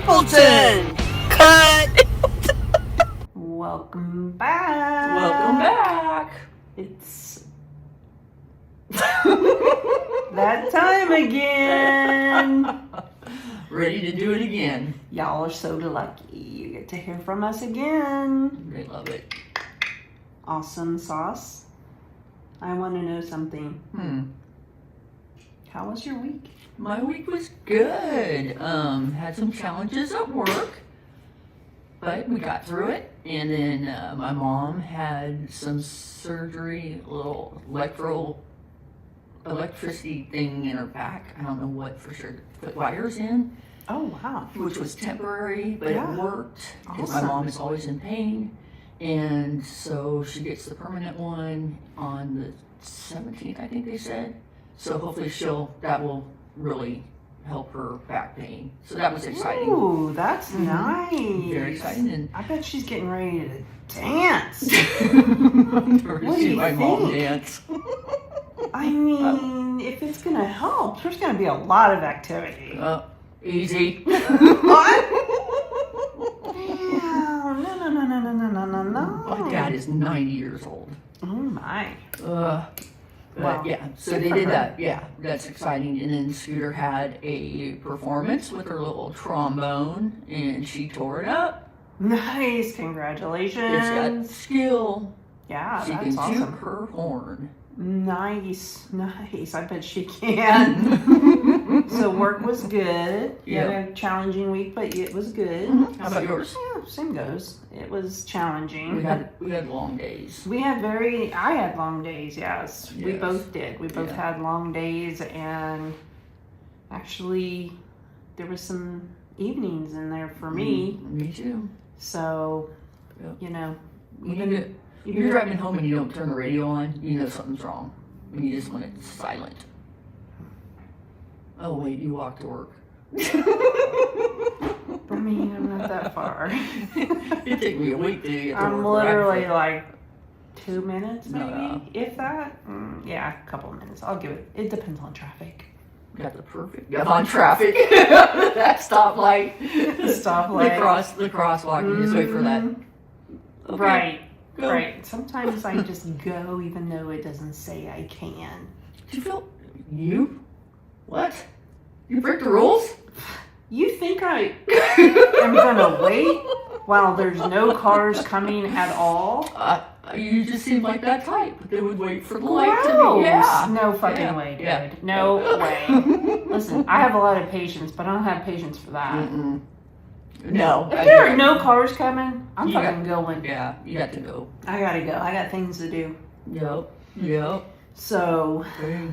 Stapleton! Cut! Welcome back. Welcome back. It's that time again. Ready to do it again. Y'all are so lucky. You get to hear from us again. They love it. Awesome sauce. I want to know something. How was your week? My week was good. Had some challenges at work, but we got through it. And then my mom had some surgery, a little electricity thing in her back. I don't know what for sure. Put wires in. Oh, wow. Which was temporary, but Yeah. it worked. Because Awesome. my mom is always in pain. And so she gets the permanent one on the 17th, I think they said. So hopefully that will really help her back pain. So that was exciting. Ooh, that's nice. Very exciting. And I bet she's getting ready to dance. I've never What do seen you my mom think? dance. I mean, if it's going to help, there's going to be a lot of activity. Easy. What? No. My dad is 90 years old. Oh my. But yeah, so they did that. Yeah, that's exciting. And then Scooter had a performance with her little trombone, and she tore it up. Nice. Congratulations. It's got skill. Yeah, She that's can awesome. toot her horn. Nice. I bet she can. So work was good. You had a challenging week, but it was good. How about yours? Yeah, same goes. It was challenging. We had long days. I had long days, yes. We both did. We both had long days, and actually there was some evenings in there for me. Me too. So, You're driving home and you don't turn the radio on, you know something's wrong. And you just want it silent. Oh wait, you walk to work. I mean, I'm not that far. It took me a week to get to I'm work. literally like 2 minutes, maybe, No. if that. Yeah, a couple of minutes. I'll give it. It depends on traffic. Got the perfect. Got on traffic. That stoplight. Stoplight. The crosswalk. You just wait for that. Okay. Right. Go. Right. Sometimes I just go even though it doesn't say I can. Do you feel you? What? You break the rules? You think I am gonna wait while there's no cars coming at all? You just seem like that type. They would wait for the light to Gross. be. Yeah. No fucking way, dude. No way. Listen, I have a lot of patience, but I don't have patience for that. No. If there are no cars coming, I'm fucking going. Yeah, you got to go. I gotta go. I got things to do. Yep. So,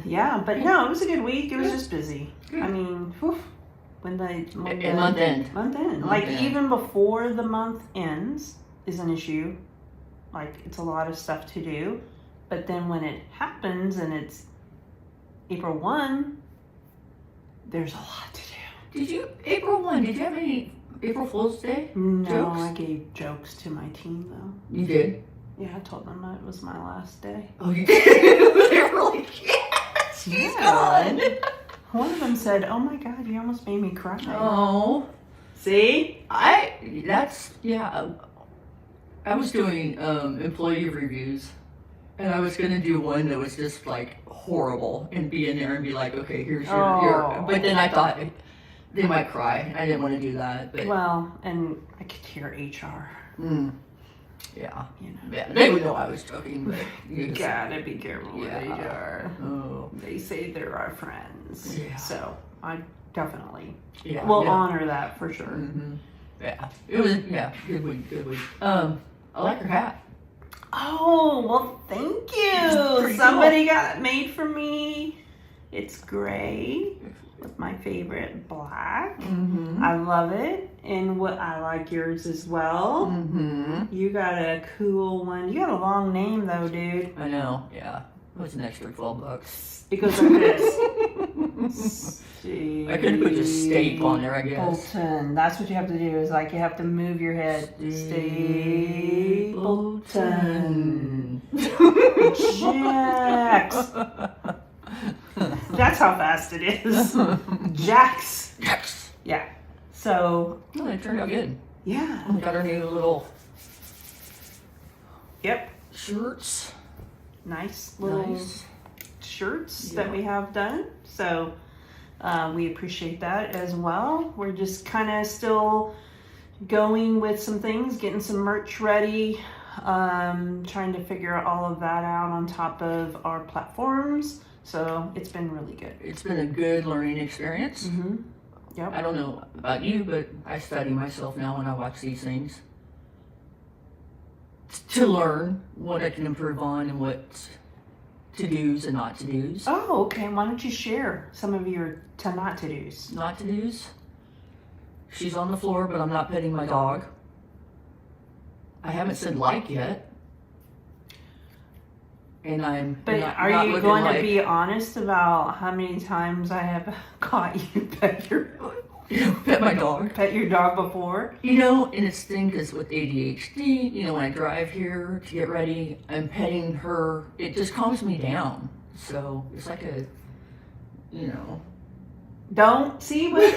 yeah, but no, it was a good week. It was just busy. Good. I mean, whew, month end. Like, even before the month ends is an issue. Like, it's a lot of stuff to do. But then when it happens and it's April 1, there's a lot to do. April 1, did you have any April Fool's Day No, jokes? I gave jokes to my team, though. You did? Yeah, I told them it was my last day. Oh, you did? They were like, yes, she's gone. One of them said, "Oh my God, you almost made me cry." Oh. See? I was doing employee reviews, and I was gonna do one that was just like horrible and be in there and be like, okay, here's your but then I thought they might cry. I didn't want to do that. But Well, and I could hear HR. yeah. You know. Yeah, they would know I was joking, but You gotta be careful with HR. Oh. They say they're our friends. Yeah. So I definitely Will honor that for sure. Yeah. It was good week. I like your hat. Oh, well, thank It's you. pretty Somebody got it made for me. It's gray with my favorite black. I love it. And what I like yours as well. You got a cool one. You got a long name though, dude. I know, yeah. It was an extra $12. Because of this. I could put just Stape on there, I guess. Stapleton. That's what you have to do. Is like you have to move your head. Stapleton. Jax. That's how fast it is. Jax. Yes. Yeah. So, Oh, it turned out good. yeah. We got our new little Yep. shirts. Nice little Nice. shirts Yeah. that we have done. So, we appreciate that as well. We're just kind of still going with some things, getting some merch ready, trying to figure all of that out on top of our platforms. So it's been really good. It's been a good learning experience. Mm-hmm. Yep. I don't know about you, but I study myself now when I watch these things to learn what I can improve on and what to-dos and not to-dos. Oh, okay. Why don't you share some of your not to-dos? Not to-dos. She's on the floor, but I'm not petting my dog. I haven't said like yet. And I'm But not, are not you looking going like, to be honest about how many times I have caught you pet pet my dog? your dog before? You know, and it's thing because with ADHD, you know, when I drive here to get ready, I'm petting her. It just calms me down. So it's like a, you know. Don't see what?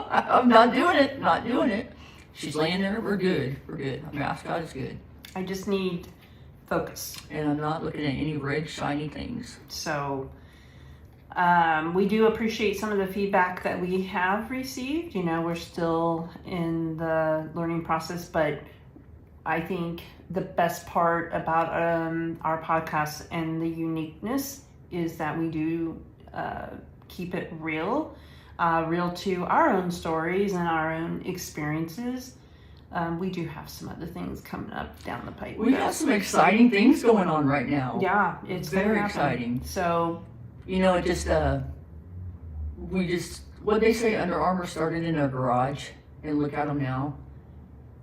I'm not doing it. Not doing it. She's laying there. We're good. We're good. Our mascot is good. I just need focus. And I'm not looking at any red, shiny things. So we do appreciate some of the feedback that we have received. You know, we're still in the learning process, but I think the best part about our podcast and the uniqueness is that we do keep it real to our own stories and our own experiences. We do have some other things coming up down the pipe. We have some exciting things going on right now. Yeah, it's very gonna happen. exciting. So, You know, it just, what they say, Under Armour started in a garage, and look at them now.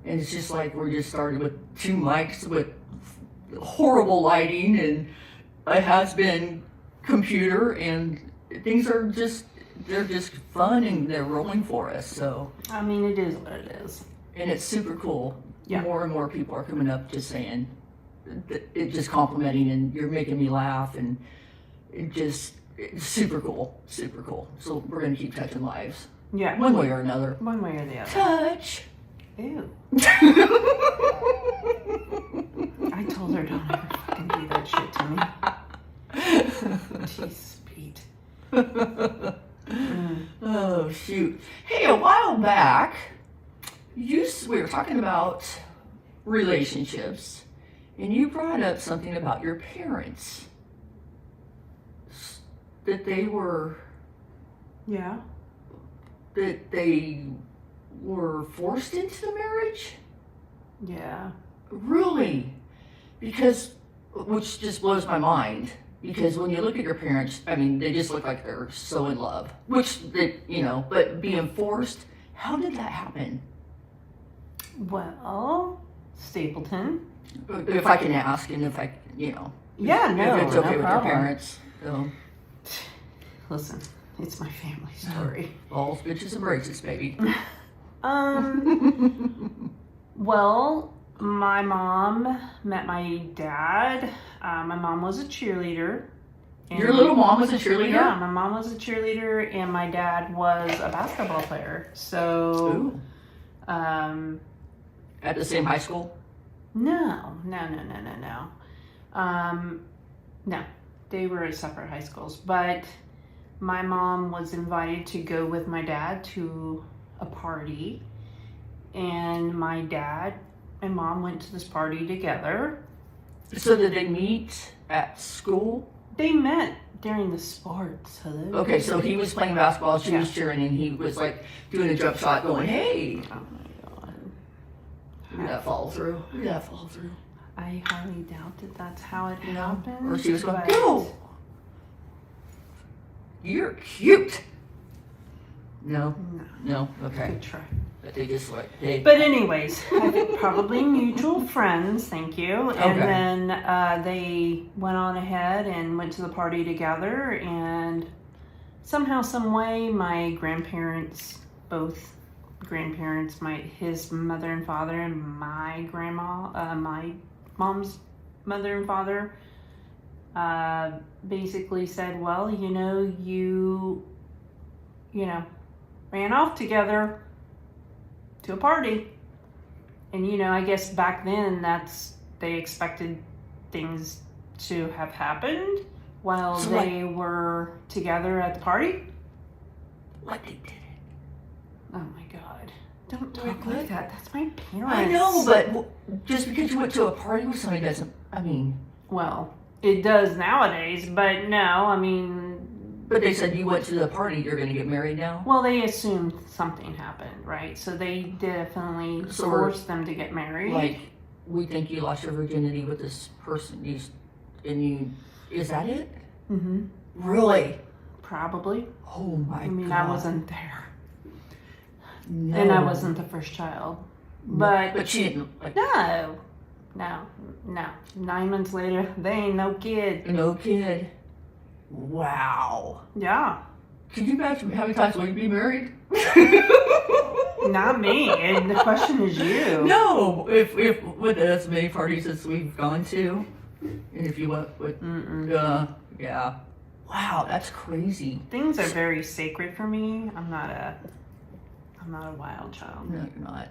And it's just like we just started with 2 mics with horrible lighting and a has-been computer, and things are just, they're just fun and they're rolling for us. So, I mean, it is what it is. and it's super cool. Yeah. More and more people are coming up just saying, it just complimenting, and you're making me laugh, and it's super cool, super cool. So we're gonna keep touching lives, Yeah. one way or another. One way or the other. Touch. Ew. I told her don't ever fucking do that shit to me. Jesus, Pete. Oh shoot! Hey, a while back, we were talking about relationships, and you brought up something about your parents. That they were Yeah. forced into the marriage? Yeah. Really? Because, which just blows my mind. Because when you look at your parents, I mean, they just look like they're so in love. Which, you know, but being forced, how did that happen? Well, Stapleton. If I can ask, and if I, you know. Yeah, no, if it's no okay with your problem. parents. So, Listen, it's my family story. balls, bitches, and braces, baby. Well, my mom met my dad. My mom was a cheerleader. And Your little mom was a cheerleader? Yeah, my mom was a cheerleader, and my dad was a basketball player. So, Ooh. At the same high school? No. No, they were at separate high schools. But my mom was invited to go with my dad to a party, and my dad and mom went to this party together. So did they meet at school? They met during the sports. Hello. Okay, so he was playing basketball, she was Yeah. cheering, and he was like doing a jump shot going, hey! Oh my god. Look at that fall through. Look at that fall through. I highly doubt that that's how it You know? happened. Or she was going, but- go! You're cute! No? No. No? Okay. Good try. But they just like, hey. But anyways, I think probably mutual friends, thank you. And Okay. then they went on ahead and went to the party together, and somehow, some way, my grandparents, both grandparents, his mother and father, and my grandma, my mom's mother and father, basically said, well, you know, ran off together to a party. And, you know, I guess back then they expected things to have happened while they were together at the party. Like they did it. Oh my God. Don't talk like that. That's my parents. I know, but just because you went to a party with somebody doesn't, I mean. Well, it does nowadays, but no, I mean. But they said you went to the party, you're going to get married now? Well, they assumed something happened, right? So they definitely forced them to get married. Like, we think you lost your virginity with this person, is that it? Mm-hmm. Really? Probably. Oh my God. I mean, I wasn't there. No. And I wasn't the first child. But she didn't. Like, No. 9 months later, they ain't no kid. No kid. Wow. Yeah. Could you imagine how many times will you be married? Not me. And the question is you. No. If with as many parties as we've gone to, and if you went with, yeah. Wow, that's crazy. Things are very sacred for me. I'm not a wild child. No, you're not.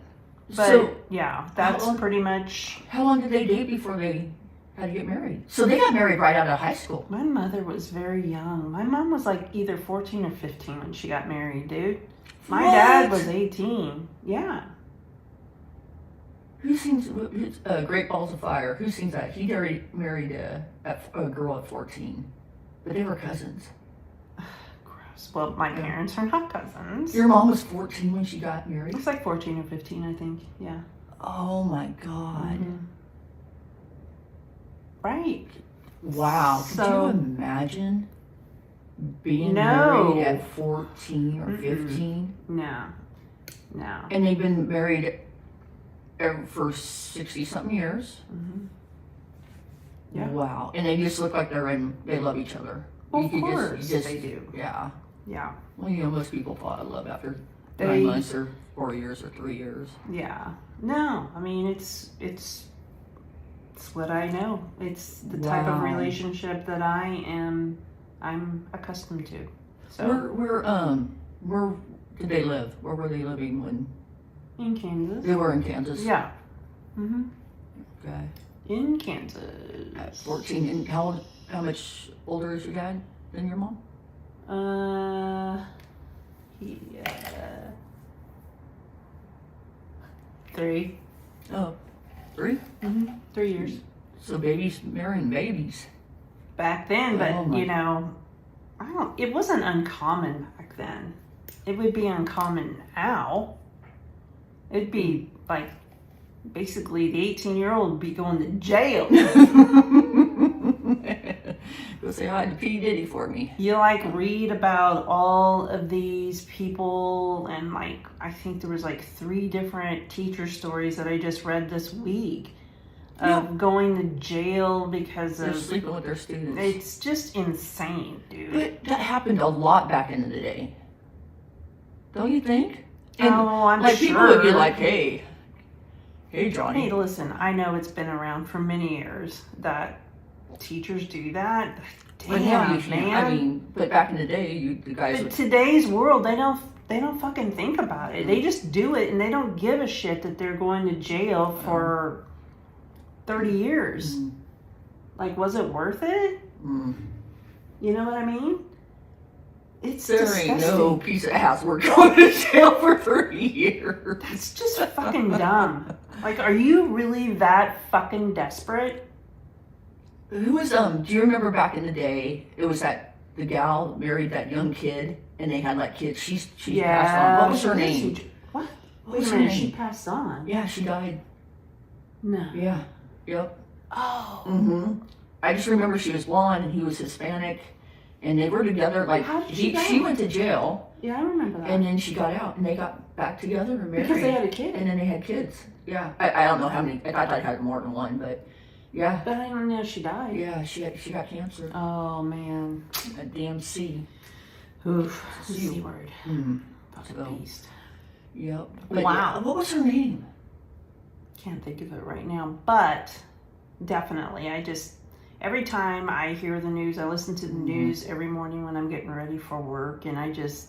But so, yeah, that's pretty much. How long did they date before they had to get married? So they got married right out of high school. My mother was very young. My mom was like either 14 or 15 when she got married, dude. My dad was 18. Yeah. Who sings Great Balls of Fire? Who sings that? He married a girl at 14. But they were cousins. Gross. Well, my parents are not cousins. Your mom was 14 when she got married? It's like 14 or 15, I think. Yeah. Oh my God. Mm-hmm. Right. Wow. So, could you imagine being married at 14 or 15? No. And they've been married for 60-something years. Mm-hmm. Yeah. Wow. And they just look like they love each other. Well, of course they do. Yeah. Yeah. Well, you know, most people fall in love after 9 months or 4 years or 3 years. Yeah. No, I mean, it's what I know. It's the type of relationship that I'm accustomed to. So where did they live? Where were they living when? In Kansas. They were in Kansas. Yeah. Mhm. Okay. In Kansas. At 14, and how much older is your dad than your mom? He 3. Oh, 3? Mm-hmm. 3 years. So babies marrying babies. Back then, but you know, it wasn't uncommon back then. It would be uncommon now. It'd be like, basically the 18-year-old would be going to jail. Go say hi to P. Diddy for me. You like read about all of these people, and like, I think there was like 3 different teacher stories that I just read this week of going to jail because they're of sleeping with their students. It's just insane, dude. But that happened a lot back in the day. Don't you think? And I'm like sure. People would be like, hey Johnny. Hey, listen, I know it's been around for many years that teachers do that. Damn, man. I mean, but back in the day, the guys. But today's world, they don't fucking think about it. They just do it, and they don't give a shit that they're going to jail for 30 years. Like, was it worth it? You know what I mean? It's disgusting. Ain't no piece of ass we're going to jail for 30 years. That's just fucking dumb. Like, are you really that fucking desperate? Who was do you remember back in the day, it was the gal married that young kid and they had like kids. She's passed on. What was her name? What? What was her name? She passed on. Yeah, she died. No. Yeah. Yep. Oh. Mm-hmm. I just remember she was blonde and he was Hispanic. And they were together, like, how did she went to jail. Yeah, I remember that. And then she got out, and they got back together and married. Because they had a kid. And then they had kids. Yeah. I don't know how many, I thought I had more than one, but yeah. But I didn't know she died. Yeah, she got cancer. Oh, man. A damn C. Oof. C word. Fucking beast. Yep. But wow. Yeah, what was her name? Can't think of it right now, but definitely, every time I hear the news, I listen to the news every morning when I'm getting ready for work, and I just...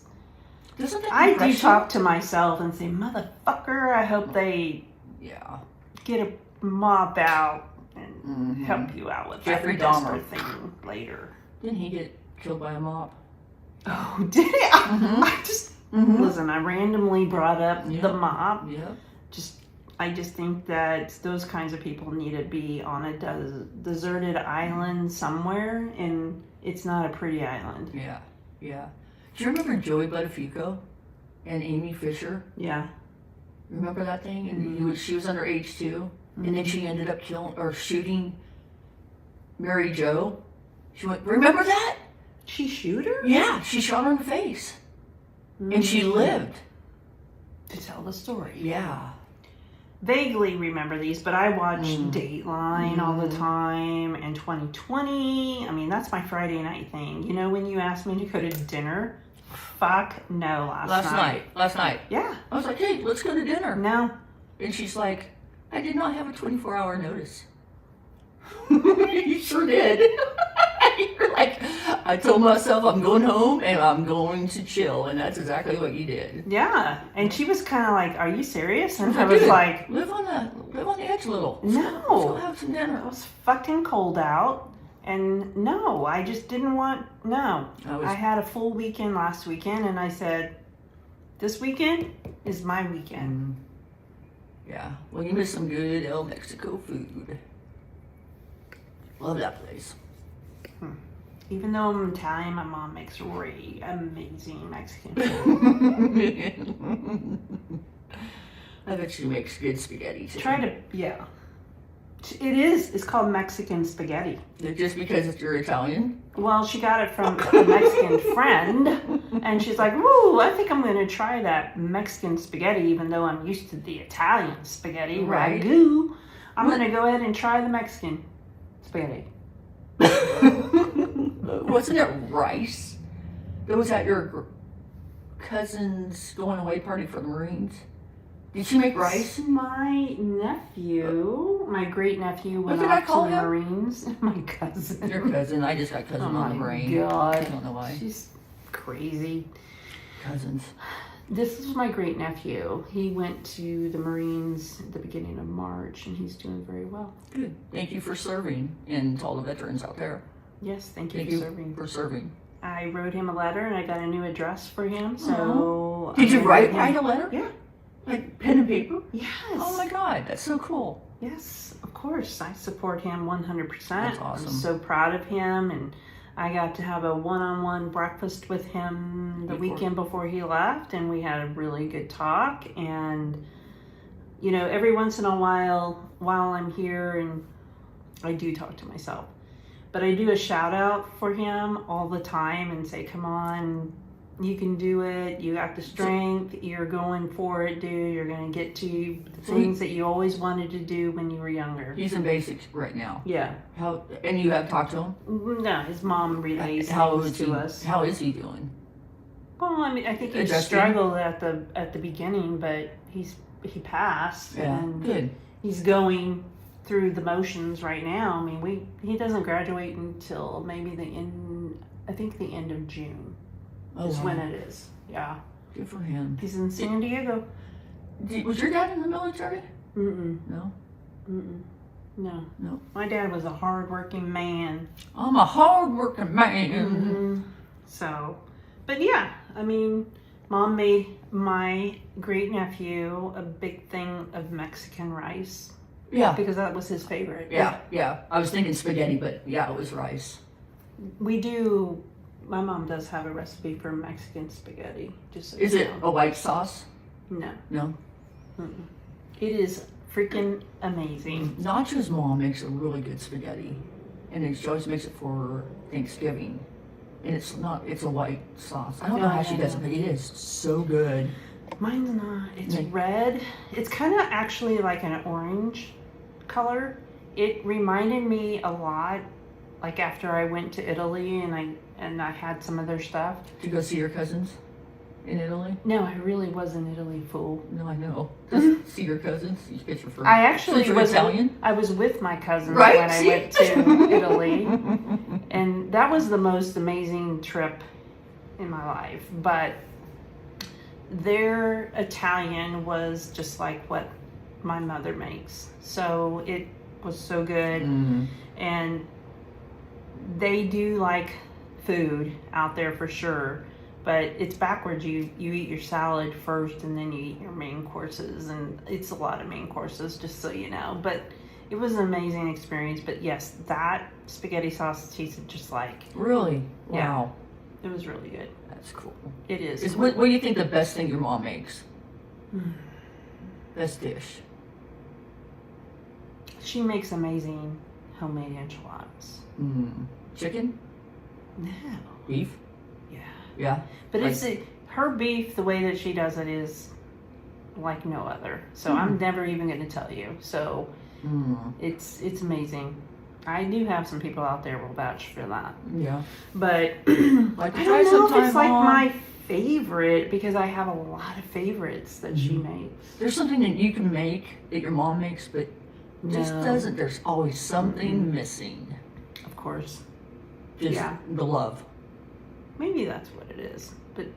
Doesn't that I depress do you? talk to myself and say, motherfucker, I hope they Yeah. get a mop out and help you out with Jeffrey that Dahmer. desperate thing later. Didn't he get killed by a mop? Oh, did it? I just listen. I randomly brought up Yeah. the mop. Yeah. I just think that those kinds of people need to be on a deserted island somewhere, and it's not a pretty island. Yeah. Yeah. Do you remember Joey Buttafuoco and Amy Fisher? Yeah. Remember that thing? And she was underage too, and then she ended up shooting Mary Jo. She went. Remember that? She shoot her? Yeah, she shot her in the face, and she lived. To tell the story. Yeah. Vaguely remember these, but I watch Dateline all the time and 2020. I mean, that's my Friday night thing. You know, when you asked me to go to dinner, fuck no, Last night. Yeah. I was like, hey, let's go to dinner. No. And she's like, I did not have a 24-hour notice. You sure did. You're like, I told myself I'm going home and I'm going to chill, and that's exactly what you did. Yeah. And she was kind of like, are you serious? And I was Dude, like, live on the edge a little. no. Let's go have some dinner. It was fucking cold out. And no, I just didn't want, no. I had a full weekend last weekend, and I said, this weekend is my weekend. Yeah. Well, you missed some good El Mexico food. Love that place. Even though I'm Italian, my mom makes really amazing Mexican food. I bet she makes good spaghetti too. Yeah. It is. It's called Mexican spaghetti. Just because you're Italian? Well, she got it from a Mexican friend, and she's like, "Woo! I think I'm going to try that Mexican spaghetti, even though I'm used to the Italian spaghetti Right. ragu. I'm going to go ahead and try the Mexican spaghetti." Wasn't it rice that was at your cousin's going away party for the Marines? Did she make rice? My nephew, my great nephew, went did I off call to the him? Marines. My cousin. Your cousin. I just got cousin Oh on the my brain. God. I don't know why. She's crazy. Cousins. This is my great nephew. He went to the Marines at the beginning of March, and he's doing very well. Good. Thank you for serving, and to all the veterans out there. Yes, thank you Thank for you serving. for serving. I wrote him a letter, and I got a new address for him. So Did you I write him- a letter? Yeah. Like pen and paper? Yes. Oh my God, that's so cool. Yes, of course. I support him 100%. That's awesome. I'm so proud of him, and I got to have a one-on-one breakfast with him the weekend before he left, and we had a really good talk. And you know, every once in a while I'm here, and I do talk to myself, but I do a shout out for him all the time and say, come on, you can do it. You got the strength. You're going for it, dude. You're going to get to the things that you always wanted to do when you were younger. He's in basics right now. Yeah. And you have talked to him? No, his mom relays How things is to us. How is he doing? Well, I mean, I think he Adjusting? struggled at the beginning, but he passed, Yeah. and Good. he's going through the motions right now. I mean, he doesn't graduate until maybe the end of June is when it is. Yeah. Good for him. He's in San Diego. Was your dad in the military? Mm-mm. No. No. No. My dad was a hard-working man. I'm a hard-working man. Mm-hmm. So, but yeah, I mean, Mom made my great-nephew a big thing of Mexican rice. Yeah. Because that was his favorite. Yeah. I was thinking spaghetti, but yeah, it was rice. My mom does have a recipe for Mexican spaghetti. Just so Is you it know. a white sauce? No. No. It is freaking amazing. Nacho's mom makes a really good spaghetti, and she always makes it for Thanksgiving. And it's a white sauce. I don't know how she does it, but it is so good. Mine's not. It's red. It's kind of actually like an orange color. It reminded me a lot, like after I went to Italy and I had some of their stuff. To go see your cousins in Italy? No, I really was in Italy, fool. No, I know. Just see your cousins. You get your first. I actually you're was Italian. I was with my cousins Right? when I See? went to Italy, and that was the most amazing trip in my life. But their Italian was just like what my mother makes. So it was so good. And they do like food out there for sure, but it's backwards. You eat your salad first and then you eat your main courses, and it's a lot of main courses, just so you know. But it was an amazing experience. But yes, that spaghetti sauce tasted just like. Really? Wow. Yeah, it was really good. That's cool. It is. What do you think the best thing your mom makes? Best dish? She makes amazing homemade enchiladas. Chicken? No. Beef? Yeah. Yeah. But Like- it's her beef, the way that she does it is like no other. So I'm never even going to tell you. So it's amazing. I do have some people out there will vouch for that. Yeah. But Like I don't know if it's like my favorite, because I have a lot of favorites that she makes. There's something that you can make that your mom makes, but just No. doesn't. There's always something missing. Of course. Just Yeah. the love. Maybe that's what it is. But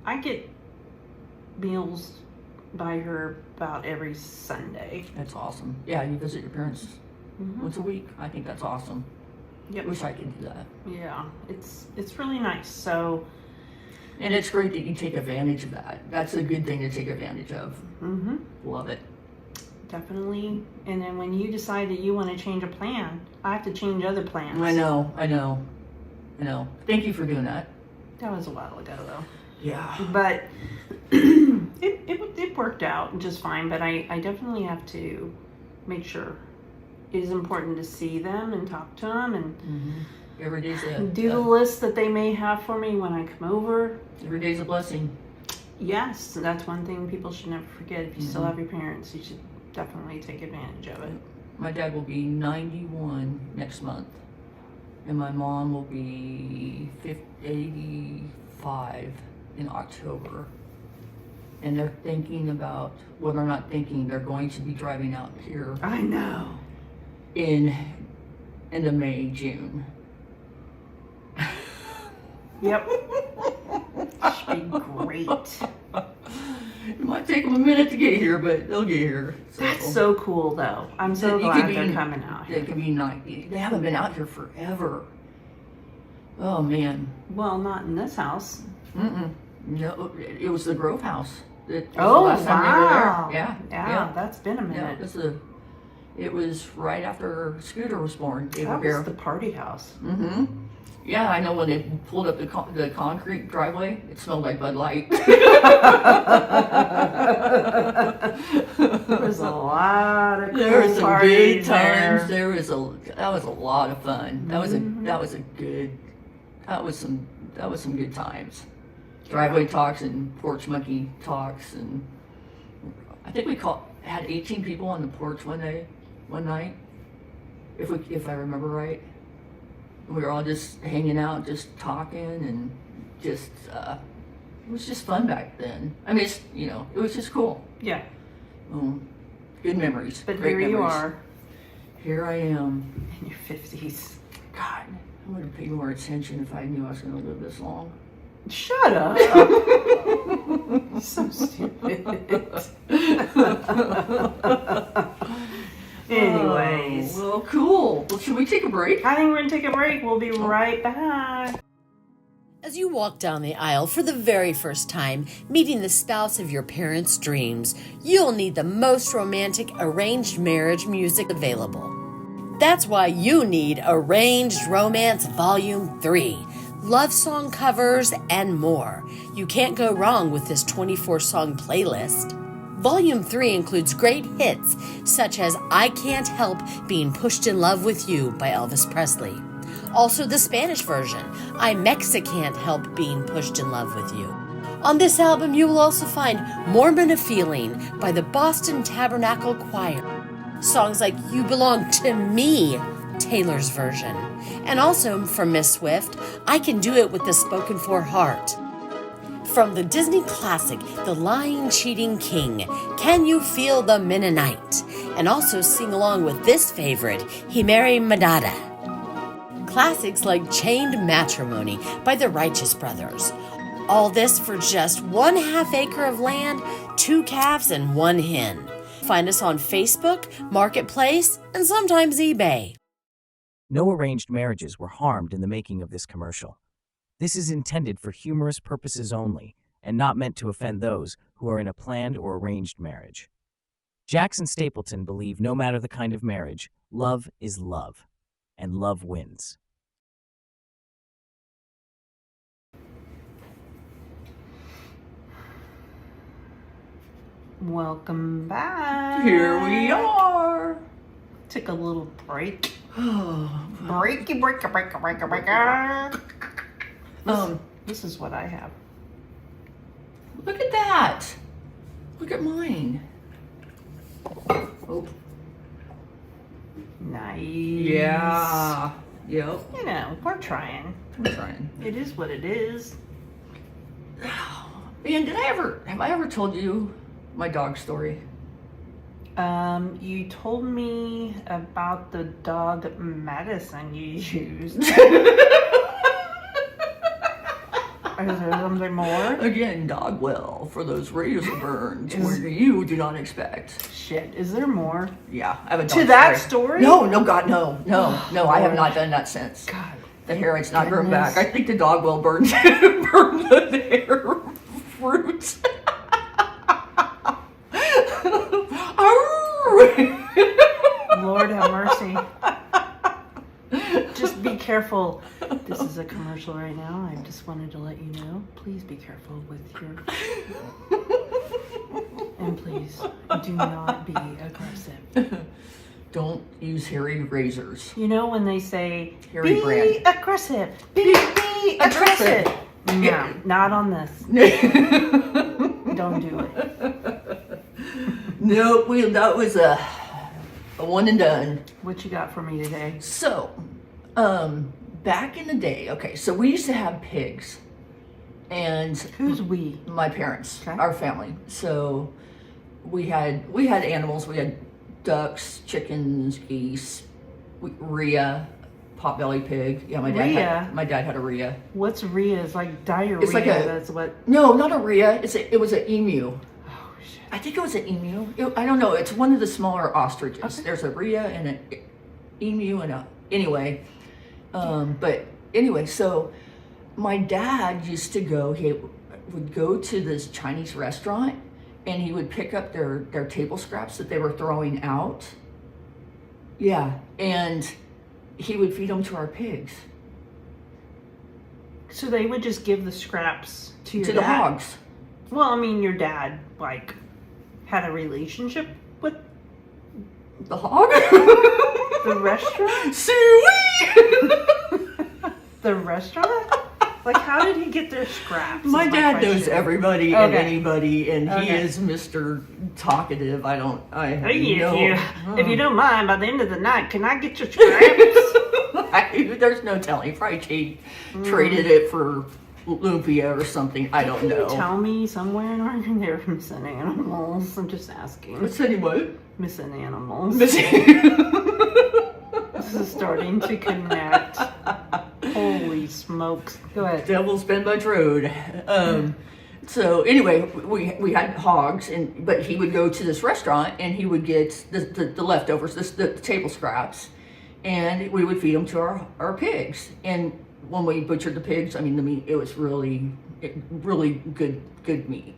I get meals by her about every Sunday. That's awesome. Yeah, you visit your parents Mhm. once a week. I think that's awesome. Yep. Wish I could do that. Yeah, it's really nice. So, And it's great that you take advantage of that. That's a good thing to take advantage of. Love it. definitely. And then when you decide that you want to change a plan, I have to change other plans. I know. Thank you for doing that. That was a while ago, though. Yeah. But it worked out just fine. But I definitely have to make sure. It is important to see them and talk to them and Every day's do the list that they may have for me when I come over. every day's a blessing. Yes, that's one thing people should never forget. If you still have your parents, you should definitely take advantage of it. My dad will be 91 next month, and my mom will be 85 in October. And they're thinking about, well, they're not thinking, they're going to be driving out here I know. in the May, June. Yep. Should be great. It might take them a minute to get here, but they'll get here. That's so cool, though. I'm so You glad could they're be- coming out They here. can be 90. They haven't been out here forever. Oh, man. Well, not in this house. No, it was the Grove House. That was Oh, the last time they were wow. there. Yeah, that's been a Yeah, minute. it was right after Scooter was born. They were That here. was the party house. Yeah, I know when they pulled up the concrete driveway, it smelled like Bud Light. There was a lot of There were cool some parties good times. there. That was a lot of fun. That was some good times. Driveway talks and porch monkey talks, and I think we had 18 people on the porch one night, if I remember right. We were all just hanging out, just talking, and just it was just fun back then. I mean, it was just cool. Yeah. Good memories. But great here you memories. are Here I am. in your 50s. God, I would have paid more attention if I knew I was going to live this long. Shut up. So stupid. Anyways. Oh, well, cool. Well, should we take a break? I think we're going to take a break. We'll be right back. As you walk down the aisle for the very first time, meeting the spouse of your parents' dreams, you'll need the most romantic arranged marriage music available. That's why you need Arranged Romance Volume 3. Love song covers, and more. You can't go wrong with this 24-song playlist. Volume 3 includes great hits such as I Can't Help Being Pushed in Love with You by Elvis Presley. Also the Spanish version, I Mexican't Help Being Pushed in Love with You. On this album, you will also find Mormon a Feeling by the Boston Tabernacle Choir. Songs like You Belong to Me, Taylor's version. And also from Miss Swift, I Can Do It with the Spoken For Heart. From the Disney classic, The Lying Cheating King, Can You Feel the Mennonite? And also sing along with this favorite, He Marry Madada. Classics like Chained Matrimony by the Righteous Brothers. All this for just 1/2 acre of land, 2 calves, and 1 hen. Find us on Facebook, Marketplace, and sometimes eBay. No arranged marriages were harmed in the making of this commercial. This is intended for humorous purposes only and not meant to offend those who are in a planned or arranged marriage. Jax and Stapleton believe no matter the kind of marriage, love is love, and love wins. Welcome back. Here we are. Took a little break. Oh, Breaky. This is what I have. look at that. Look at mine. Oh, Nice. yeah. Yep. You know, we're trying. I'm trying. It is what it is. Man, have I ever told you my dog story? You told me about the dog medicine you used. Is there something more? Again, dog well for those razor burns where you do not expect. Shit, is there more? Yeah, I have a dog To that story? No, God, no. I have not done that since. God. The hair, it's not grown Goodness. back. I think the dog well burned the hair fruit. Lord have mercy. Just be careful. This is a commercial right now. I just wanted to let you know. Please be careful with your... And please, do not be aggressive. Don't use hairy razors. You know when they say, Harry be Brand. aggressive, be aggressive. No, not on this. Don't do it. Nope, that was a one and done. What you got for me today? So, back in the day, okay, so we used to have pigs, and Who's we? my parents, Okay. our family. So we had animals. We had ducks, chickens, geese, rhea, potbelly pig. Yeah, my dad had a rhea. What's rhea? It's like diarrhea. It's like That's what. No, not a rhea. It was an emu. Oh shit. I think it was an emu. I don't know. It's one of the smaller ostrich. Okay. There's a rhea and an emu and anyway. But anyway, so my dad used to go. He would go to this Chinese restaurant, and he would pick up their table scraps that they were throwing out. Yeah, and he would feed them to our pigs. So they would just give the scraps to your To dad? the hogs. Well, I mean, your dad like had a relationship with The hog? the restaurant. Suey! The restaurant? Like, how did he get their scraps? My is dad knows question. everybody and Okay. anybody, and he Okay. is Mr. Talkative. I have Hey, no... if you don't mind, by the end of the night, can I get your scraps? There's no telling. Probably traded it for lumpia or something. I don't Can know. you tell me somewhere in Oregon they're missing animals? I'm just asking. What's anyway? Missing animals. This is starting to connect. Holy smokes. Go ahead. Devil's been by road. So anyway, we had hogs, but he would go to this restaurant and he would get the leftovers, the table scraps, and we would feed them to our pigs. And when we butchered the pigs, I mean the meat, it was really good meat.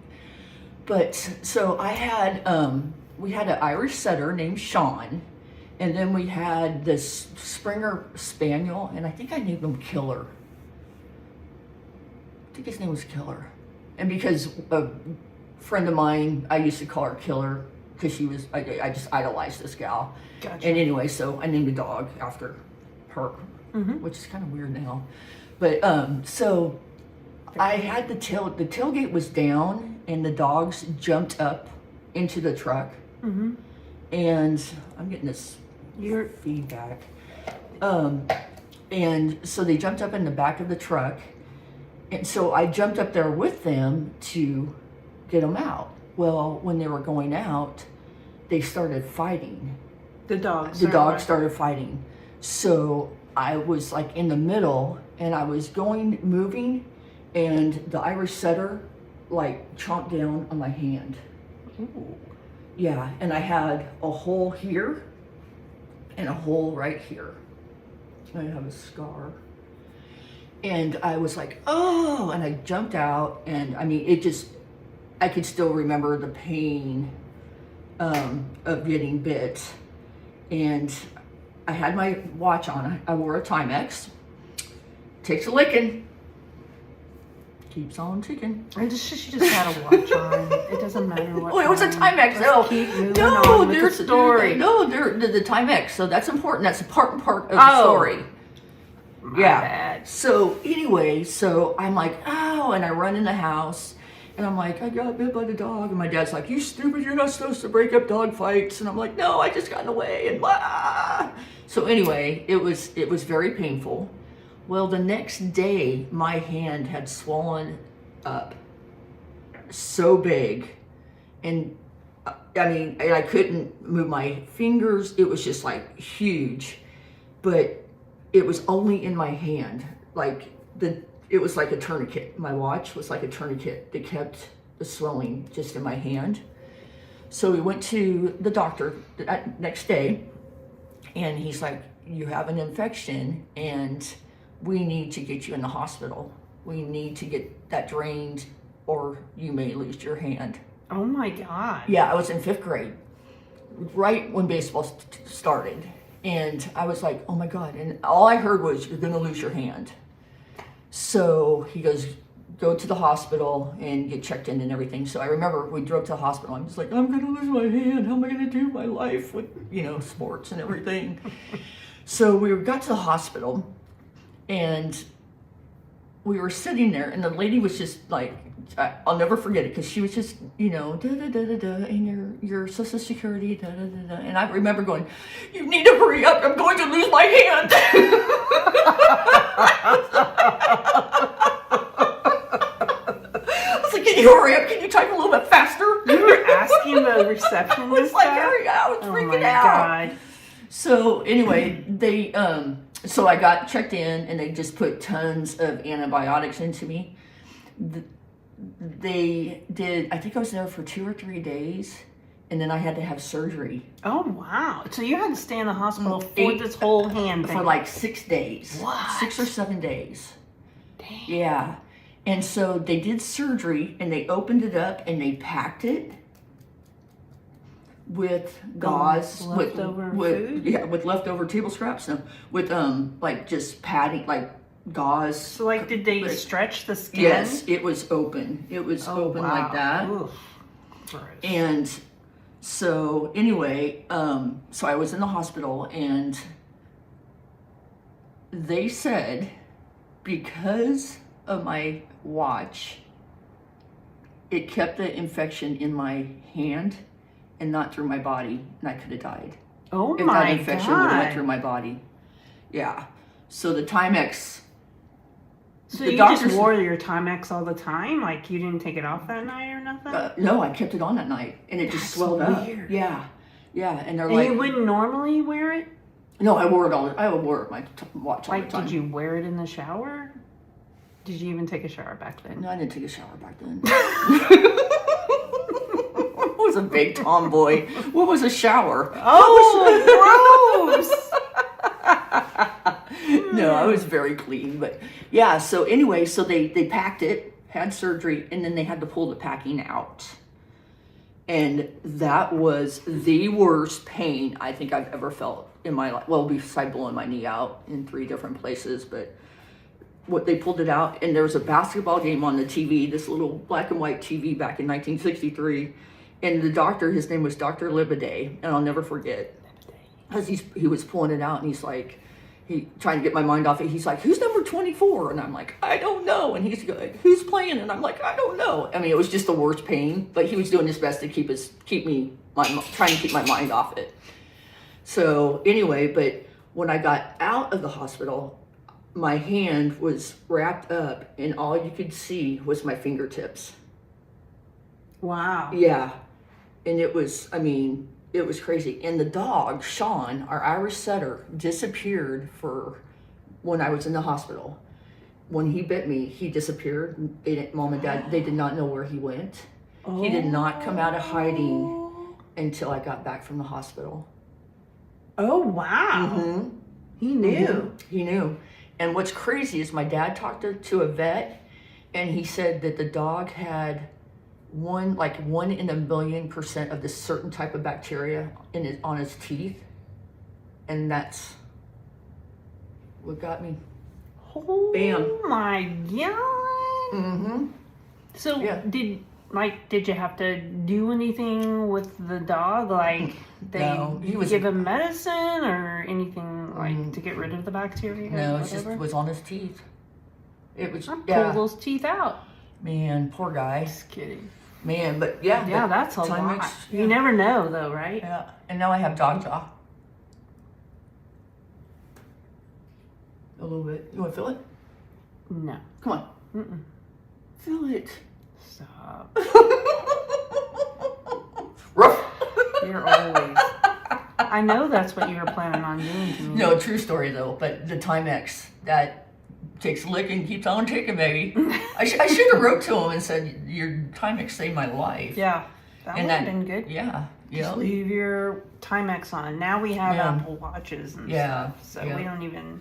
But so we had an Irish setter named Sean, and then we had this Springer Spaniel, and I think I named him Killer. I think his name was Killer. And because a friend of mine, I used to call her Killer because I just idolized this gal. Gotcha. And anyway, so I named a dog after her, which is kind of weird now. But so I had the tailgate was down, and the dogs jumped up into the truck. Mm-hmm. And I'm getting this Your feedback. And so they jumped up in the back of the truck. And so I jumped up there with them to get them out. Well, when they were going out, they started fighting. the dogs. The dogs started fighting. So I was like in the middle, and I was moving, and the Irish setter like chomped down on my hand. Ooh. Yeah, and I had a hole here and a hole right here. I have a scar. And I was like, oh, and I jumped out, and I mean, I could still remember the pain of getting bit. And I had my watch on. I wore a Timex. Takes a licking. Keeps on ticking. She just had a watch on. It doesn't matter what. Oh, it was a Timex. Let's keep moving No, on with there's the story. the Timex. So that's important. That's a part of the Oh. story. My Yeah. bad. So anyway, so I'm like, oh, and I run in the house, and I'm like, I got bit by the dog, and my dad's like, you stupid, you're not supposed to break up dog fights, and I'm like, no, I just got in the way, and blah. So anyway, it was very painful. Well, the next day, my hand had swollen up so big, and I mean, I couldn't move my fingers. It was just like huge, but it was only in my hand. It was like a tourniquet. My watch was like a tourniquet that kept the swelling just in my hand. So we went to the doctor that next day, and he's like, you have an infection, and we need to get you in the hospital. We need to get that drained, or you may lose your hand. Oh my God. Yeah, I was in 5th grade, right when baseball started. And I was like, oh my God. And all I heard was, you're going to lose your hand. So he goes, go to the hospital and get checked in and everything. So I remember we drove to the hospital. I'm just like, I'm going to lose my hand. How am I going to do my life with, sports and everything? So we got to the hospital, and we were sitting there, and the lady was just like, I'll never forget it, because she was just, and your Social Security, and I remember going, you need to hurry up, I'm going to lose my hand. I was like, can you hurry up? Can you type a little bit faster? You were asking the receptionist. I was like, hurry up, I was Oh freaking my out. God. So anyway, they, so I got checked in, and they just put tons of antibiotics into me. They did, I think I was there for 2 or 3 days, and then I had to have surgery. Oh wow. So you had to stay in the hospital for this whole hand thing. For like 6 days. What? 6 or 7 days. Dang. Yeah. And so they did surgery, and they opened it up, and they packed it with gauze, leftover with food? Yeah, with leftover table scraps, no, with like just padding, like gauze. So like, did they stretch the skin? Yes, it was open. It was open wow. like that. Oof. Gross. And so anyway, so I was in the hospital, and they said, because of my watch, it kept the infection in my hand and not through my body, and I could have died. Oh if my that infection would have went God. through my body. Yeah. So the Timex. So the you doctors- just wore your Timex all the time? Like you didn't take it off that night or nothing? No, I kept it on that night, and it just That's swelled up. weird. Yeah. Yeah, and they're And like, you wouldn't normally wear it? no, I wore it all. I wore my watch all Like, the time. did you wear it in the shower? Did you even take a shower back then? No, I didn't take a shower back then. I was a big tomboy. What was a shower? Oh, gross! No, I was very clean, but yeah. So anyway, so they packed it, had surgery, and then they had to pull the packing out, and that was the worst pain I think I've ever felt in my life. Well, besides blowing my knee out in 3 different places, but what they pulled it out, and there was a basketball game on the TV, this little black and white TV back in 1963, and the doctor, his name was Dr. Libiday, and I'll never forget, because he was pulling it out, and he's like, trying to get my mind off it. He's like, who's number 24? And I'm like, I don't know. And he's like, who's playing? And I'm like, I don't know. I mean, it was just the worst pain, but he was doing his best to trying to keep my mind off it. So anyway, but when I got out of the hospital, my hand was wrapped up, and all you could see was my fingertips. Wow. Yeah. And it was crazy. And the dog, Sean, our Irish setter, disappeared for when I was in the hospital. when he bit me, he disappeared. Mom and Dad, they did not know where he went. He did not come out of hiding until I got back from the hospital. Oh, wow. He knew. He knew. And what's crazy is my dad talked to a vet, and he said that the dog had one in a million% of this certain type of bacteria on his teeth. And that's what got me. Oh, Bam. my God. So, did you have to do anything with the dog? Like, give him medicine or anything, like, to get rid of the bacteria? No, or it just was on his teeth. It was, pull those teeth out. Man, poor guy. Just kidding. Man, but yeah. Yeah, that's a lot. You never know, though, right? Yeah, and now I have dog jaw. A little bit. You want to feel it? No. Come on. Feel it. Stop. Ruff. You're always. I know that's what you were planning on doing to me. No, true story though. But the Timex that takes a lick and keeps on ticking, baby. I should have wrote to him and said your Timex saved my life. Yeah, that would have been good. Yeah. Just leave your Timex on. Now we have Apple Watches and stuff, so we don't even.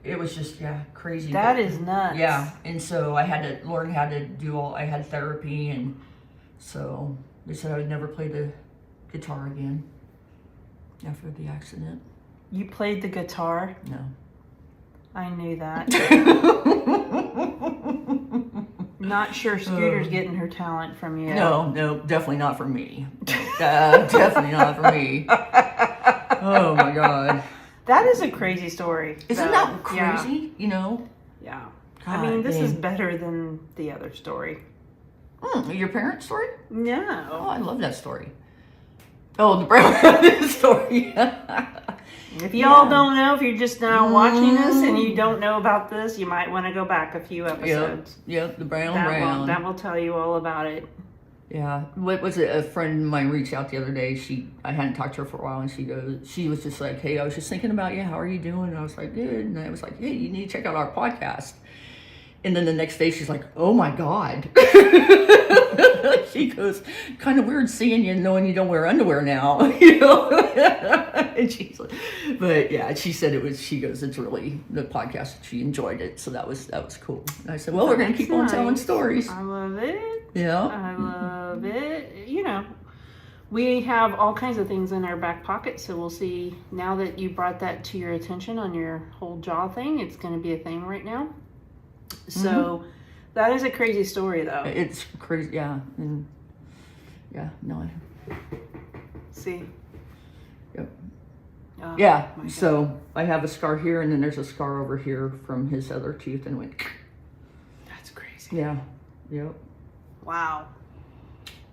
It was just crazy. That is nuts. Yeah, and so I had to learn how to do I had therapy, and so they said I would never play the guitar again after the accident. You played the guitar? No. I knew that. Not sure Scooter's getting her talent from you. No, definitely not from me. Definitely not from me. Oh my God. That is a crazy story. Isn't that crazy? You know? Yeah. God, I mean, this is better than the other story. Your parents' story? No. Oh, I love that story. Oh, the brown story. If y'all don't know, if you're just now watching this and you don't know about this, you might want to go back a few episodes. Yep, the brown. That will tell you all about it. Yeah. What was it? A friend of mine reached out the other day. I hadn't talked to her for a while, and she was just like, hey, I was just thinking about you. How are you doing? And I was like, good. And I was like, hey, you need to check out our podcast. And then the next day she's like, oh my God. She goes, kind of weird seeing you knowing you don't wear underwear now, you know? And she's like, but yeah, she said she goes, it's really the podcast. She enjoyed it. So that was cool. And I said, well, we're going to keep on telling stories. I love it. Yeah. I love it. You know, we have all kinds of things in our back pocket. So we'll see now that you brought that to your attention on your whole jaw thing. It's going to be a thing right now. So that is a crazy story, though. It's crazy, yeah. And no. See? Yep. Oh, yeah, so I have a scar here, and then there's a scar over here from his other tooth, and went. That's crazy. Yeah. Yep. Wow.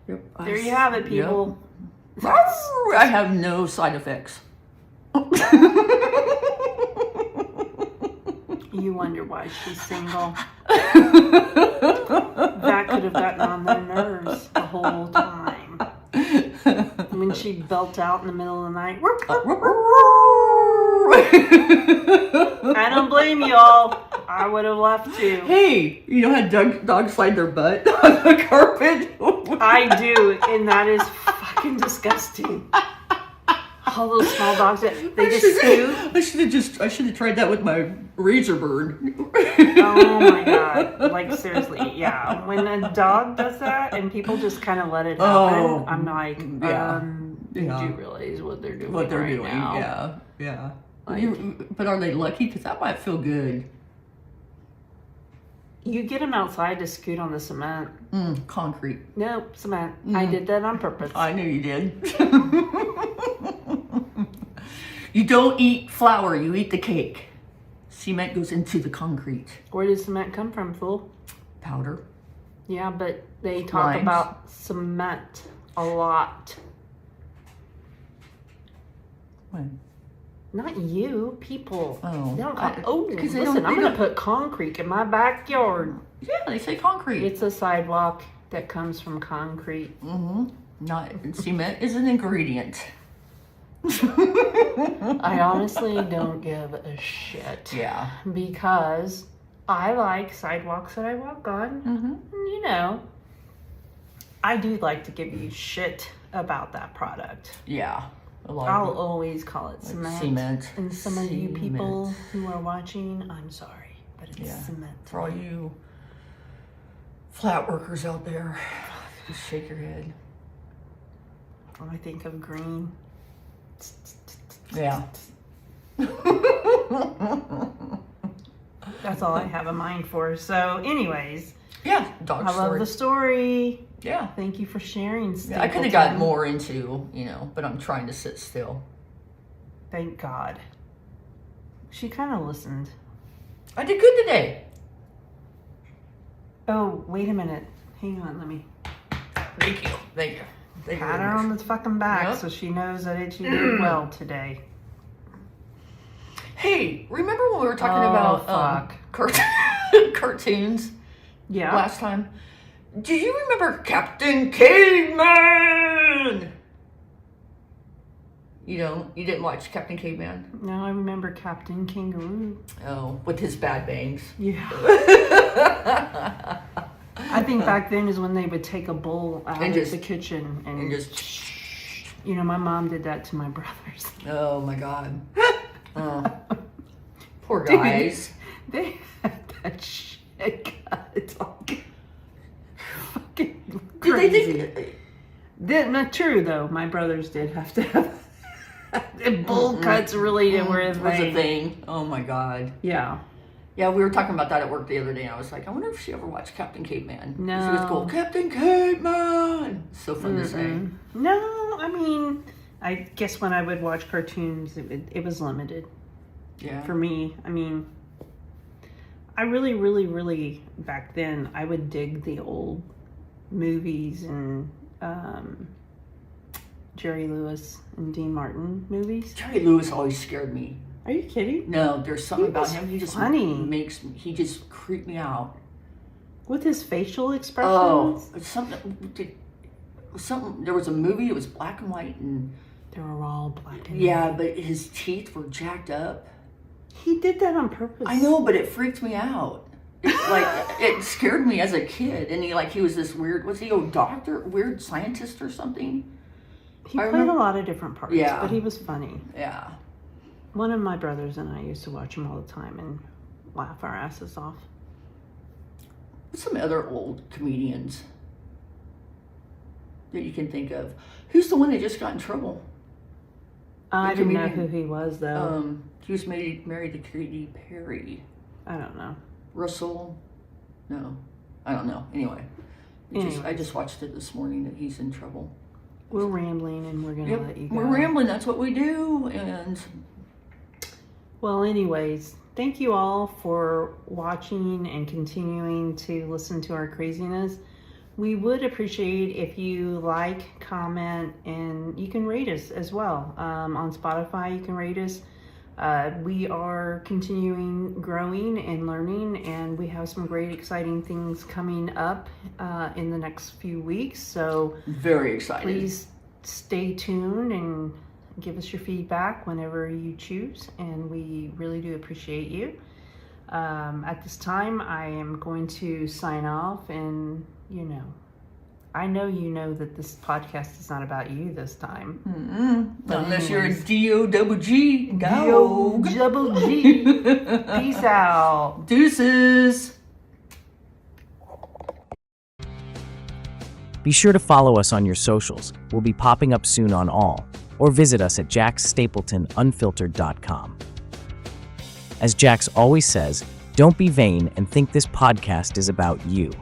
Yep. There you have it, people. Yep. I have no side effects. You wonder why she's single. That could have gotten on their nerves the whole time. When she'd belt out in the middle of the night. I don't blame y'all. I would have left too. Hey, you know how dogs slide their butt on the carpet? I do, and that is fucking disgusting. All those small dogs that they just scoot. I should have tried that with my razor bird. Oh my God. Like seriously, yeah. When a dog does that and people just kind of let it happen, I'm like, did you realize what they're doing now? Yeah. But are they lucky? Because that might feel good. You get them outside to scoot on the cement. Concrete. No, cement. I did that on purpose. I knew you did. You don't eat flour, you eat the cake. Cement goes into the concrete. Where does cement come from, fool? Powder. Yeah, but they talk about cement a lot. When? Not you, people. Oh. They don't call, listen, I'm going to put concrete in my backyard. Yeah, they say concrete. It's a sidewalk that comes from concrete. Not cement is an ingredient. I honestly don't give a shit. Yeah. Because I like sidewalks that I walk on. You know, I do like to give you shit about that product. Yeah. I'll always call it cement. Cement. And some of you people who are watching, I'm sorry, but it's cement. For all you flat workers out there, just shake your head. When I think of green. Yeah. That's all I have in mind for. So anyways, Yeah, dog I love the story. Yeah. Thank you for sharing, Stapleton. I could have got more into, but I'm trying to sit still. Thank God. She kind of listened. I did good today. Oh, wait a minute. Hang on, let me Thank you. Thank you. Thank you pat very her much. on the fucking back so she knows that she did well today. Hey, remember when we were talking about cartoons Yeah. last time? Do you remember Captain Caveman? You didn't watch Captain Caveman? Now I remember Captain Kangaroo. Oh, with his bad bangs. Yeah. I think back then is when they would take a bowl out of the kitchen and just... my mom did that to my brothers. Oh my God. Oh. Poor guys. They had that shit cut off. Fucking crazy. Did they think... Not true though. My brothers did have to have bowl cuts really were a thing. Oh my God. Yeah. Yeah, we were talking about that at work the other day. I was like, I wonder if she ever watched Captain Caveman. No. She was cool. Captain Caveman. So fun to say. No, I mean, I guess when I would watch cartoons, it was limited. Yeah. For me, I mean, I really, really, really back then I would dig the old movies and Jerry Lewis and Dean Martin movies. Jerry Lewis always scared me. Are you kidding? No, there's something about was him. He just funny. he just creeped me out. With his facial expressions? Oh, it's something. There was a movie. It was black and white, and They were all black and yeah, white. but his teeth were jacked up. He did that on purpose. I know, but it freaked me out. It scared me as a kid, and he was this weird. Was he a doctor, weird scientist or something? He played a lot of different parts, but he was funny. Yeah. One of my brothers and I used to watch him all the time and laugh our asses off. Some other old comedians that you can think of. Who's the one that just got in trouble? I didn't know who he was, though. He was married to Katy Perry. I don't know. Russell? No. I don't know. Anyway. I just watched it this morning that he's in trouble. We're rambling and we're going to let you go. We're rambling. That's what we do. And well, anyways, thank you all for watching and continuing to listen to our craziness. We would appreciate if you like, comment, and you can rate us as well. On Spotify, you can rate us. We are continuing growing and learning, and we have some great, exciting things coming up in the next few weeks. So very excited. Please stay tuned and give us your feedback whenever you choose, and we really do appreciate you. At this time, I am going to sign off, and I know that this podcast is not about you this time. Unless you're a D-O-double-G. D-O-double-G. Peace out. Deuces. Be sure to follow us on your socials. We'll be popping up soon on all. Or visit us at jaxstapleton.unfiltered.com. As Jax always says, don't be vain and think this podcast is about you.